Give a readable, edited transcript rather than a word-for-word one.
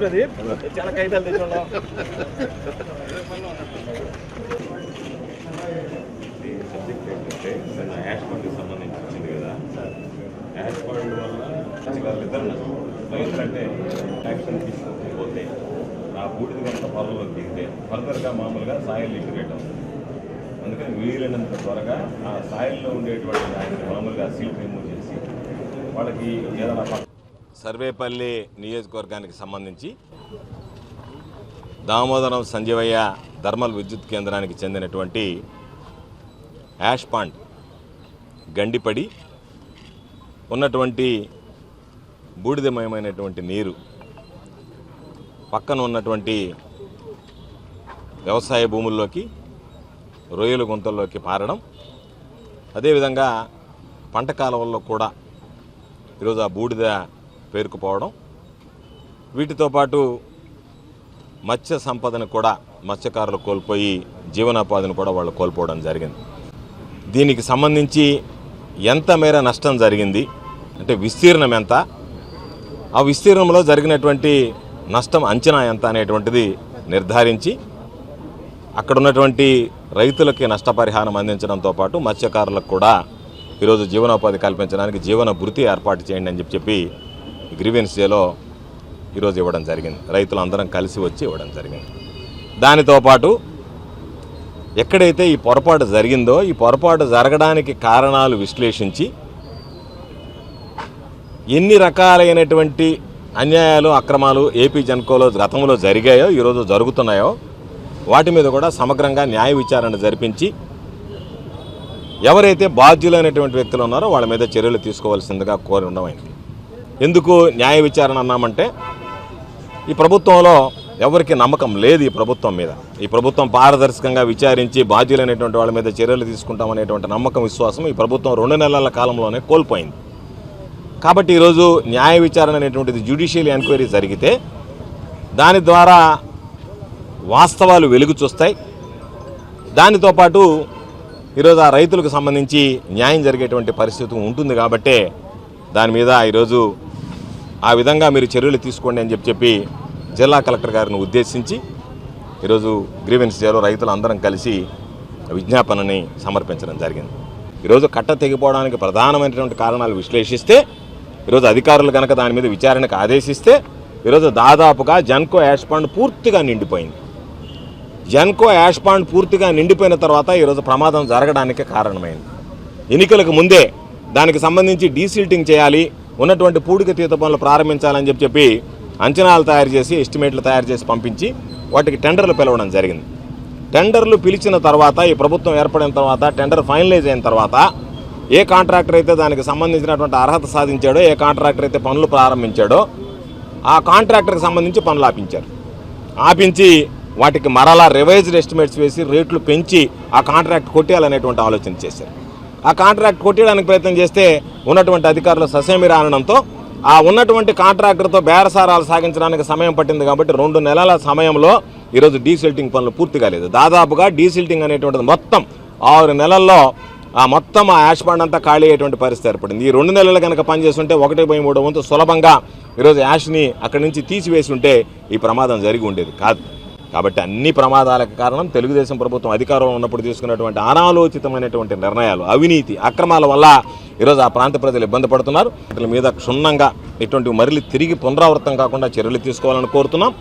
ప్రదీప్ చాలా కైతాలు తెచ్చుకున్నాం. యాష్ ఫండ్కి సంబంధించి వచ్చింది కదా, యాష్ ఫండ్ వల్ల అధికారులు ఇద్దరు రైతులంటే యాక్షన్ తీసుకోకపోతే ఆ బూడిద కనుక పొలంలో దిగితే ఫర్దర్గా మామూలుగా సాయిల్ లిక్విడేట్ అవుతుంది. అందుకని వీలైనంత త్వరగా ఆ సాయిల్లో ఉండేటువంటి దాన్ని మామూలుగా సీల్ రిమూవ్ చేసి వాళ్ళకి ఏదైనా సర్వేపల్లి నియోజకవర్గానికి సంబంధించి దామోదరం సంజీవయ్య థర్మల్ విద్యుత్ కేంద్రానికి చెందినటువంటి యాష్ పాండ్ గండిపడి ఉన్నటువంటి బూడిదమయమైనటువంటి నీరు పక్కన ఉన్నటువంటి వ్యవసాయ భూముల్లోకి, రొయ్యల గుంతల్లోకి పారడం, అదేవిధంగా పంట కాలువల్లో కూడా ఈరోజు ఆ బూడిద పేరుకుపోవడం, వీటితో పాటు మత్స్య సంపదను కూడా మత్స్యకారులు కోల్పోయి జీవనోపాధిని కూడా వాళ్ళు కోల్పోవడం జరిగింది. దీనికి సంబంధించి ఎంత మేర నష్టం జరిగింది అంటే విస్తీర్ణం ఎంత, ఆ విస్తీర్ణంలో జరిగినటువంటి నష్టం అంచనా ఎంత అనేటువంటిది నిర్ధారించి అక్కడ ఉన్నటువంటి రైతులకి నష్టపరిహారం అందించడంతో పాటు మత్స్యకారులకు కూడా ఈరోజు జీవనోపాధి కల్పించడానికి జీవన భృతి ఏర్పాటు చేయండి అని చెప్పి గ్రీవెన్స్ డేలో ఈరోజు ఇవ్వడం జరిగింది. రైతులందరం కలిసి వచ్చి ఇవ్వడం జరిగింది. దానితో పాటు ఎక్కడైతే ఈ పొరపాటు జరిగిందో ఈ పొరపాటు జరగడానికి కారణాలు విశ్లేషించి ఎన్ని రకాలైనటువంటి అన్యాయాలు, అక్రమాలు ఏపీ జెన్కోలో గతంలో జరిగాయో, ఈరోజు జరుగుతున్నాయో వాటి మీద కూడా సమగ్రంగా న్యాయ విచారణ జరిపించి ఎవరైతే బాధ్యులైనటువంటి వ్యక్తులు ఉన్నారో వాళ్ళ మీద చర్యలు తీసుకోవాల్సిందిగా కోరి ఉండమైంది. ఎందుకు న్యాయ విచారణ అన్నామంటే ఈ ప్రభుత్వంలో ఎవరికి నమ్మకం లేదు. ఈ ప్రభుత్వం మీద, ఈ ప్రభుత్వం పారదర్శకంగా విచారించి బాధ్యులైనటువంటి వాళ్ళ మీద చర్యలు తీసుకుంటామనేటువంటి నమ్మకం, విశ్వాసం ఈ ప్రభుత్వం 2 నెలల కాలంలోనే కోల్పోయింది. కాబట్టి ఈరోజు న్యాయ విచారణ అనేటువంటిది జ్యుడిషియల్ ఎంక్వైరీ జరిగితే దాని ద్వారా వాస్తవాలు వెలుగు చూస్తాయి. దానితో పాటు ఈరోజు ఆ రైతులకు సంబంధించి న్యాయం జరిగేటువంటి పరిస్థితి ఉంటుంది. కాబట్టే దాని మీద ఈరోజు ఆ విధంగా మీరు చర్యలు తీసుకోండి అని చెప్పి జిల్లా కలెక్టర్ గారిని ఉద్దేశించి ఈరోజు గ్రీవెన్స్ డేలో రైతులందరం కలిసి విజ్ఞాపనని సమర్పించడం జరిగింది. ఈరోజు కట్ట తెగిపోవడానికి ప్రధానమైనటువంటి కారణాలు విశ్లేషిస్తే ఈరోజు అధికారులు కనుక దాని మీద విచారణకు ఆదేశిస్తే ఈరోజు దాదాపుగా జెన్కో యాష్ పాండ్ పూర్తిగా నిండిపోయింది. జెన్కో యాష్ పాండ్ పూర్తిగా నిండిపోయిన తర్వాత ఈరోజు ప్రమాదం జరగడానికి కారణమైంది. ఎన్నికలకు ముందే దానికి సంబంధించి డీసిల్టింగ్ చేయాలి, ఉన్నటువంటి పూడిక తీత పనులు ప్రారంభించాలని చెప్పి అంచనాలు తయారు చేసి, ఎస్టిమేట్లు తయారు చేసి పంపించి వాటికి టెండర్లు పిలవడం జరిగింది. టెండర్లు పిలిచిన తర్వాత, ఈ ప్రభుత్వం ఏర్పడిన తర్వాత, టెండర్ ఫైనలైజ్ అయిన తర్వాత ఏ కాంట్రాక్టర్ అయితే దానికి సంబంధించినటువంటి అర్హత సాధించాడో, ఏ కాంట్రాక్టర్ అయితే పనులు ప్రారంభించాడో ఆ కాంట్రాక్టర్కి సంబంధించి పనులు ఆపించారు. ఆపించి వాటికి మరలా రివైజ్డ్ ఎస్టిమేట్స్ వేసి రేట్లు పెంచి ఆ కాంట్రాక్ట్ కొట్టేయాలనేటువంటి ఆలోచన చేశారు. ఆ కాంట్రాక్ట్ కొట్టేయడానికి ప్రయత్నం చేస్తే ఉన్నటువంటి అధికారులు ససేమి రానడంతో ఆ ఉన్నటువంటి కాంట్రాక్టర్తో బేరసారాలు సాగించడానికి సమయం పట్టింది. కాబట్టి 2 నెలల సమయంలో ఈరోజు డీసిల్టింగ్ పనులు పూర్తి కాలేదు. దాదాపుగా డీసిల్టింగ్ అనేటువంటిది మొత్తం 6 నెలల్లో మొత్తం ఆ యాష్ పాండ్ అంతా ఖాళీ అయ్యేటువంటి పరిస్థితి ఏర్పడింది. ఈ 2 నెలలు కనుక పనిచేస్తుంటే 1/3 వంతు సులభంగా ఈరోజు యాష్ని అక్కడి నుంచి తీసివేసి ఉంటే ఈ ప్రమాదం జరిగి ఉండేది కాదు. కాబట్టి అన్ని ప్రమాదాలకు కారణం తెలుగుదేశం ప్రభుత్వం అధికారంలో ఉన్నప్పుడు తీసుకున్నటువంటి అనాలోచితమైనటువంటి నిర్ణయాలు, అవినీతి, అక్రమాల వల్ల ఈరోజు ఆ ప్రాంత ప్రజలు ఇబ్బంది పడుతున్నారు. వీటి మీద క్షుణ్ణంగా ఇటువంటి మరలి తిరిగి పునరావృతం కాకుండా చర్యలు తీసుకోవాలని కోరుతున్నాం.